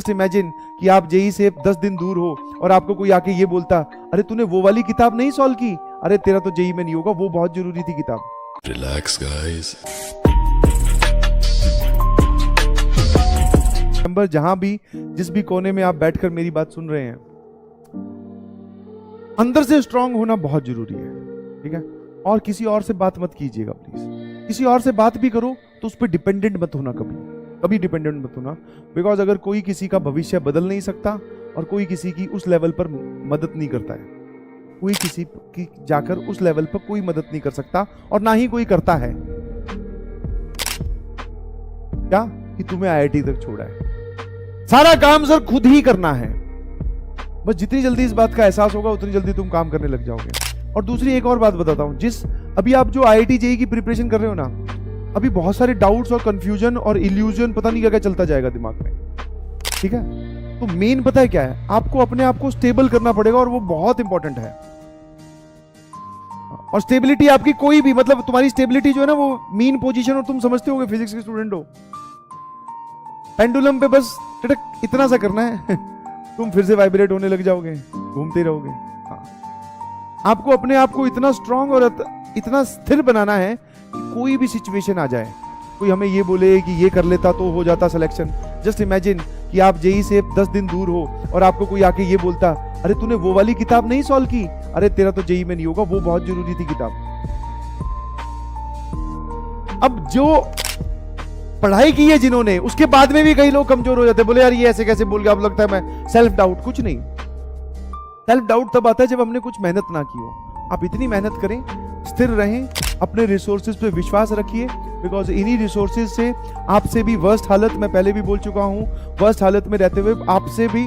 Just imagine कि आप JEE से 10 दिन दूर हो और आपको कोई आके ये बोलता, अरे तूने वो वाली किताब नहीं सॉल्व की, अरे तेरा तो जेई में नहीं होगा, वो बहुत जरूरी थी किताब। Relax guys. नंबर जहां भी जिस भी कोने में आप बैठकर मेरी बात सुन रहे हैं, अंदर से स्ट्रांग होना बहुत जरूरी है, ठीक है। और किसी और से बात मत कीजिएगा प्लीज। किसी और से बात भी करो तो उस पर डिपेंडेंट मत होना, कभी डिपेंडेंट मत होना। बिकॉज अगर कोई किसी का भविष्य बदल नहीं सकता और कोई किसी की उस लेवल पर मदद नहीं करता है, कोई किसी की जाकर उस लेवल पर कोई मदद नहीं कर सकता और ना ही कोई करता है। क्या कि तुम्हें आईआईटी तक छोड़ा है, सारा काम सर खुद ही करना है। बस जितनी जल्दी इस बात का एहसास होगा उतनी जल्दी तुम काम करने लग जाओगे। और दूसरी एक और बात बताता हूं, अभी आप जो आईआईटी जेईई की प्रिपरेशन कर रहे हो ना, अभी बहुत सारे डाउट्स और कंफ्यूजन और इल्यूजन पता नहीं क्या क्या चलता जाएगा दिमाग में, ठीक है। तो मेन पता है क्या है, आपको अपने आप को स्टेबल करना पड़ेगा और वो बहुत इंपॉर्टेंट है। और स्टेबिलिटी आपकी कोई भी, मतलब तुम्हारी स्टेबिलिटी जो है ना वो मीन पोजीशन, और तुम समझते होगे फिजिक्स के स्टूडेंट हो, पेंडुलम पे बस इतना सा करना है तुम फिर से वाइब्रेट होने लग जाओगे, घूमते रहोगे। हाँ, आपको अपने आप को इतना स्ट्रांग और इतना स्थिर बनाना है कि कोई भी सिचुएशन आ जाए, कोई हमें ये बोले कि ये कर लेता तो हो जाता सिलेक्शन। जस्ट इमेजिन कि आप जेई से 10 दिन दूर हो और आपको कोई आके ये बोलता, अरे तूने वो वाली किताब नहीं सॉल्व की, अरे तेरा तो जेई में नहीं होगा, वो बहुत जरूरी थी किताब। अब जो पढ़ाई की है जिन्होंने, उसके बाद में भी कई लोग कमजोर हो जाते हैं, बोले यार ये ऐसे कैसे बोल गया, अब लगता है मैं सेल्फ डाउट। कुछ नहीं, सेल्फ डाउट तब आता है जब हमने कुछ मेहनत ना की हो। आप इतनी मेहनत करें, स्थिर रहें, अपने रिसोर्सेज पे विश्वास रखिए, बिकॉज इन्हीं रिसोर्सेज से आपसे भी वर्स्ट हालत, मैं पहले भी बोल चुका हूं, वर्स्ट हालत में रहते हुए, आपसे भी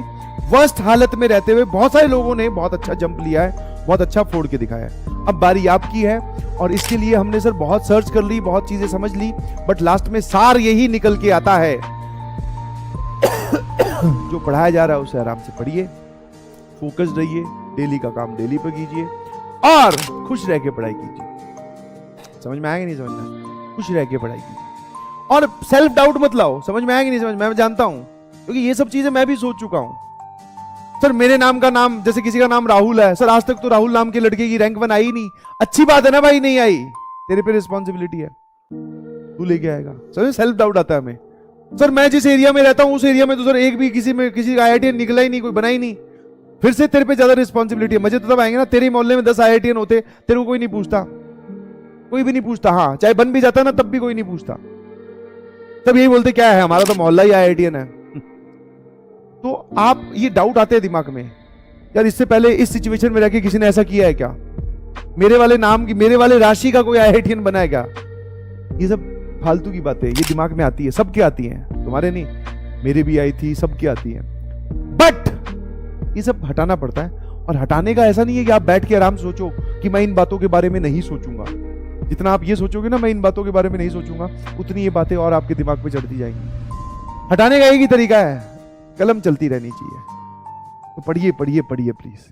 वर्स्ट हालत में रहते हुए बहुत सारे लोगों ने बहुत अच्छा जंप लिया है, बहुत अच्छा फोड़ के दिखाया है। अब बारी आपकी है, और इसके लिए हमने सर बहुत सर्च कर ली, बहुत चीजें समझ ली, बट लास्ट में सार यही निकल के आता है जो पढ़ाया जा रहा है उसे आराम से पढ़िए, फोकस्ड रहिए, डेली का काम डेली पे कीजिए और खुश रह के पढ़ाई कीजिए। समझ में आएगा नहीं समझ में, खुश रह के पढ़ाई कीजिए और सेल्फ डाउट मत लाओ। समझ में आएगा नहीं समझ में, मैं जानता हूं, क्योंकि ये सब चीजें मैं भी सोच चुका हूं। सर मेरे नाम का नाम, जैसे किसी का नाम राहुल है, सर आज तक तो राहुल नाम के लड़के की रैंक 1 आई नहीं। अच्छी बात है ना भाई, नहीं आई, तेरे पे रिस्पॉन्सिबिलिटी है, तू लेके आएगा। सर सेल्फ डाउट आता है हमें, सर मैं जिस एरिया में रहता हूं उस एरिया में तो सर एक भी किसी का आईआईटीएन निकला ही नहीं, कोई बना ही नहीं, फिर से तेरे पे ज्यादा रिस्पॉन्सिबिलिटी है। मजे तो तब आएंगे ना, तेरे मोहल्ले में 10 आईआईटीएन होते, तेरे को कोई नहीं पूछता, कोई भी नहीं पूछता। हाँ, चाहे बन भी जाता ना तब भी कोई नहीं पूछता, तब यही बोलते क्या है, हमारा तो मोहल्ला ही आईआईटीएन है। तो आप ये डाउट आते हैं दिमाग में, यार इससे पहले इस सिचुएशन में रहकर किसी ने ऐसा किया है क्या, मेरे वाले नाम की, मेरे वाले राशि का कोई आईआईटीएन बना है क्या। ये सब फालतू की बातें ये दिमाग में आती है, सबके आती हैं, तुम्हारे नहीं, मेरे भी आई थी, सबकी आती है। बट ये सब हटाना पड़ता है, और हटाने का ऐसा नहीं है कि आप बैठ के आराम सोचो कि मैं इन बातों के बारे में नहीं सोचूंगा। जितना आप ये सोचोगे ना मैं इन बातों के बारे में नहीं सोचूंगा, उतनी ये बातें और आपके दिमाग पे चढ़ती जाएंगी। हटाने का एक ही तरीका है, कलम चलती रहनी चाहिए। तो पढ़िए पढ़िए पढ़िए प्लीज।